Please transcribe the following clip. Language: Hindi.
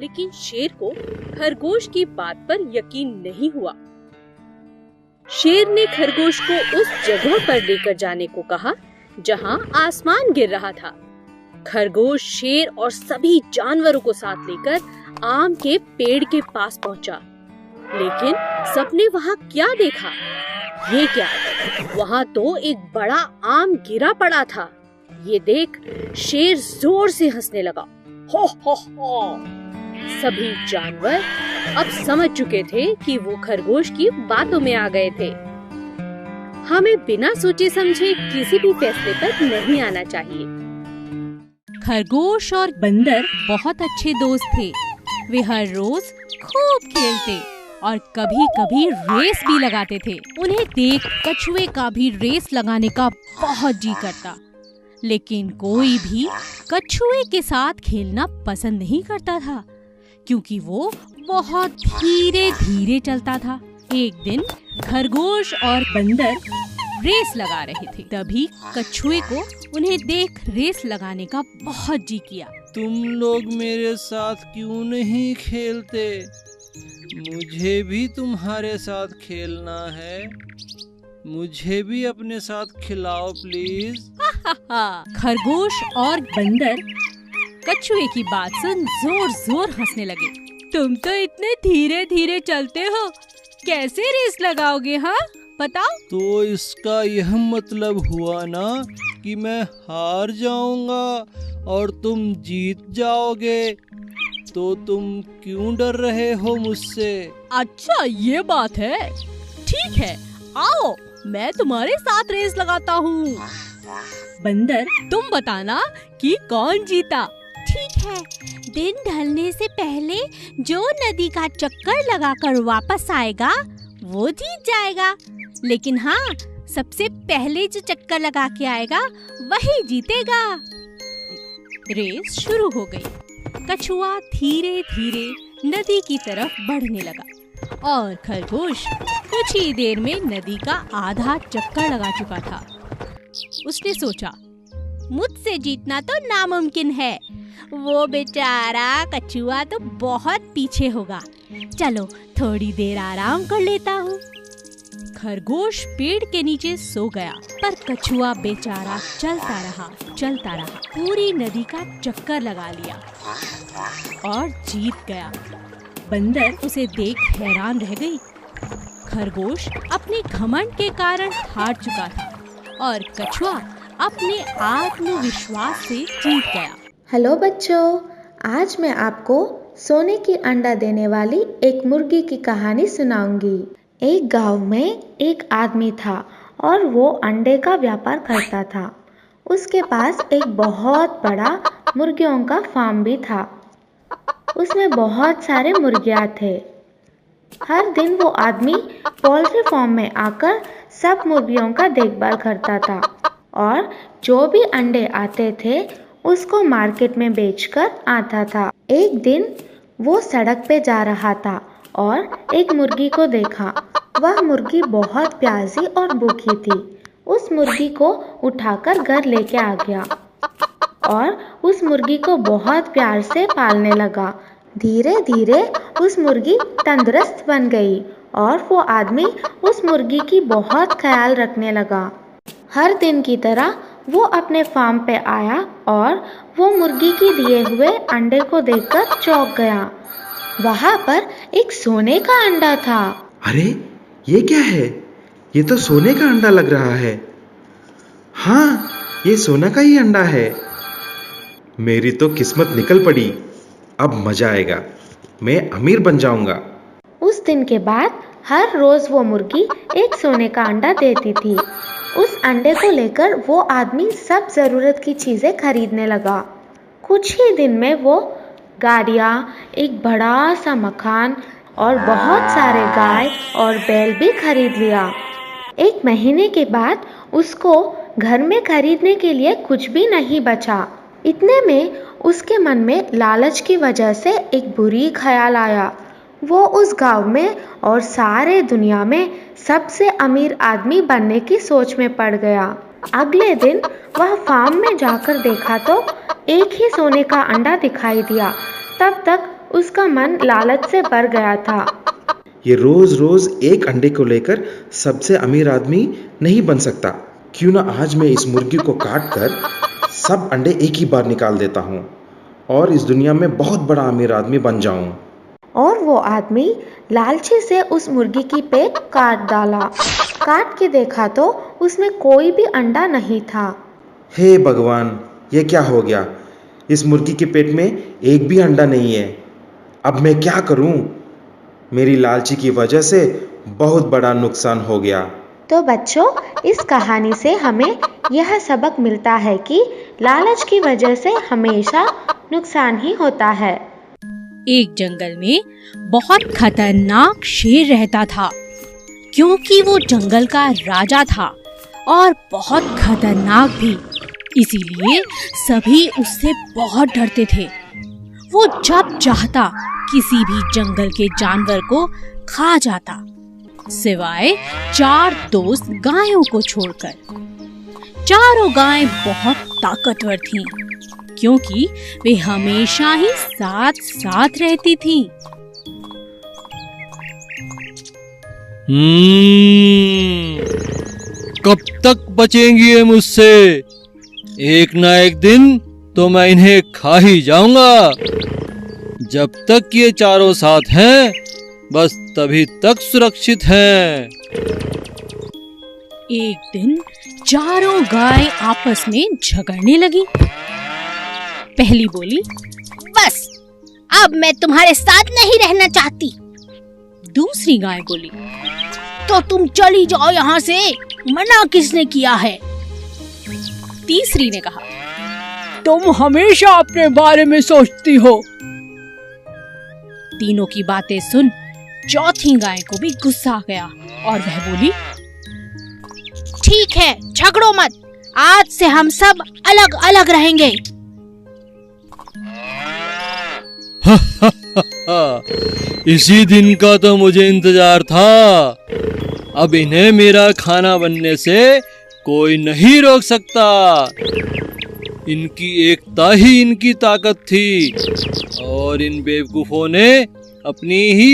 लेकिन शेर को खरगोश की बात पर यकीन नहीं हुआ। शेर ने खरगोश को उस जगह पर लेकर जाने को कहा जहां आसमान गिर रहा था। खरगोश शेर और सभी जानवरों को साथ लेकर आम के पेड़ के पास पहुंचा, लेकिन सबने वहां क्या देखा? ये क्या? वहां तो एक बड़ा आम गिरा पड़ा था। ये देख शेर जोर से हंसने लगा। हो हो हो! सभी जानवर अब समझ चुके थे कि वो खरगोश की बातों में आ गए थे। हमें बिना सोचे समझे किसी भी फैसले पर नहीं आना चाहिए। खरगोश और बंदर बहुत अच्छे दोस्त थे। वे हर रोज खूब खेलते और कभी-कभी रेस भी लगाते थे। उन्हें देख कछुए का भी रेस लगाने का बहुत जी करता, लेकिन कोई भी कछुए के साथ खेलना पसंद नहीं करता था, क्योंकि वो बहुत धीरे-धीरे चलता था। एक दिन खरगोश और बंदर रेस लगा रहे थे। तभी कछुए को उन्हें देख रेस लगाने का बहुत जी किया। तुम लोग मेरे साथ क्यों नहीं खेलते? मुझे भी तुम्हारे साथ खेलना है। मुझे भी अपने साथ खिलाओ प्लीज। खरगोश और बंदर कछुए की बात सुन जोर जोर हंसने लगे। तुम तो इतने धीरे धीरे चलते हो, कैसे रेस लगाओगे? हाँ बताओ। तो इसका यह मतलब हुआ ना कि मैं हार जाऊंगा और तुम जीत जाओगे। तो तुम क्यों डर रहे हो मुझसे? अच्छा ये बात है, ठीक है, आओ मैं तुम्हारे साथ रेस लगाता हूँ। बंदर तुम बताना कि कौन जीता। ठीक है, दिन ढलने से पहले जो नदी का चक्कर लगाकर वापस आएगा वो जीत जाएगा। लेकिन हाँ, सबसे पहले जो चक्कर लगा के आएगा वही जीतेगा। रेस शुरू हो गई। कछुआ धीरे धीरे नदी की तरफ बढ़ने लगा और खरगोश कुछ ही देर में नदी का आधा चक्कर लगा चुका था। उसने सोचा, मुझसे जीतना तो नामुमकिन है, वो बेचारा कछुआ तो बहुत पीछे होगा। चलो थोड़ी देर आराम कर लेता हूँ। खरगोश पेड़ के नीचे सो गया, पर कछुआ बेचारा चलता रहा, पूरी नदी का चक्कर लगा लिया और जीत गया। बंदर उसे देख हैरान रह गई। खरगोश अपने घमंड के कारण हार चुका था और कछुआ अपने आत्मविश्वास से जीत गया। हेलो बच्चों, आज मैं आपको सोने की अंडा देने वाली एक मुर्गी की कहानी सुनाऊंगी। एक गांव में एक आदमी था और वो अंडे का व्यापार करता था। उसके पास एक बहुत बड़ा मुर्गियों का फार्म भी था। उसमें बहुत सारे मुर्गियाँ थे। हर दिन वो आदमी पोल्ट्री फार्म में आकर सब मुर्गियों का देखभाल करता था और जो भी अंडे आते थे उसको मार्केट में बेचकर आता था। एक दिन वो सड़क पे जा रहा था और एक मुर्गी को देखा। वह मुर्गी बहुत प्यासी और भूखी थी। उस मुर्गी को उठाकर घर लेके आ गया और उस मुर्गी को बहुत प्यार से पालने लगा। धीरे धीरे उस मुर्गी तंदुरुस्त बन गई और वो आदमी उस मुर्गी की बहुत ख्याल रखने लगा। हर दिन की तरह वो अपने फार्म पे आया और वो मुर्गी के दिए हुए अंडे को देखकर चौंक गया। वहाँ पर एक सोने का अंडा था। अरे ये क्या है? ये तो सोने का अंडा लग रहा है। हाँ, ये सोना का ही अंडा है। मेरी तो किस्मत निकल पड़ी। अब मजा आएगा, मैं अमीर बन जाऊंगा। उस दिन के बाद हर रोज वो मुर्गी एक सोने का अंडा देती थी। उस अंडे को लेकर वो आदमी सब जरूरत की चीजें खरीदने लगा। कुछ ही दिन में वो गाड़ियाँ, एक बड़ा सा मकान और बहुत सारे गाय और बैल भी खरीद लिया। एक महीने के बाद उसको घर में खरीदने के लिए कुछ भी नहीं बचा। इतने में उसके मन में लालच की वजह से एक बुरी ख्याल आया। वो उस गांव में और सारे दुनिया में सबसे अमीर आदमी बनने की सोच में पड़ गया। अगले दिन वह फार्म में जाकर देखा तो एक ही सोने का अंडा दिखाई दिया। तब तक उसका मन लालच से भर गया था। ये रोज रोज एक अंडे को लेकर सबसे अमीर आदमी नहीं बन सकता। क्यों ना आज मैं इस मुर्गी को काट कर सब अंडे एक ही बार निकाल देता हूँ और इस दुनिया में बहुत बड़ा अमीर आदमी बन जाऊं। और वो आदमी लालची से उस मुर्गी की पेट काट डाला। काट के देखा तो उसमें कोई भी अंडा नहीं था। हे भगवान, ये क्या हो गया? इस मुर्गी के पेट में एक भी अंडा नहीं है। अब मैं क्या करूं? मेरी लालची की वजह से बहुत बड़ा नुकसान हो गया। तो बच्चों, इस कहानी से हमें यह सबक मिलता है कि लालच की वजह से हमेशा नुकसान ही होता है। एक जंगल में बहुत खतरनाक शेर रहता था, क्योंकि वो जंगल का राजा था और बहुत खतरनाक भी। इसीलिए सभी उससे बहुत डरते थे। वो जब चाहता किसी भी जंगल के जानवर को खा जाता, सिवाय 4 दोस्त गायों को छोड़कर। चारों गायें बहुत ताकतवर थीं, क्योंकि वे हमेशा ही साथ साथ रहती थीं। कब तक बचेंगी ये मुझसे? एक ना एक दिन तो मैं इन्हें खा ही जाऊंगा। जब तक ये चारों साथ हैं, बस तभी तक सुरक्षित हैं। एक दिन चारों गाय आपस में झगड़ने लगी। पहली बोली, बस अब मैं तुम्हारे साथ नहीं रहना चाहती। दूसरी गाय बोली, तो तुम चली जाओ यहाँ से, मना किसने किया है? तीसरी ने कहा, तुम हमेशा अपने बारे में सोचती हो। तीनों की बातें सुन चौथी गाय को भी गुस्सा आ गया और वह बोली, ठीक है, झगड़ो मत, आज से हम सब अलग अलग रहेंगे। इसी दिन का तो मुझे इंतजार था। अब इन्हें मेरा खाना बनने से कोई नहीं रोक सकता। इनकी एकता ही इनकी ताकत थी और इन बेवकूफों ने अपनी ही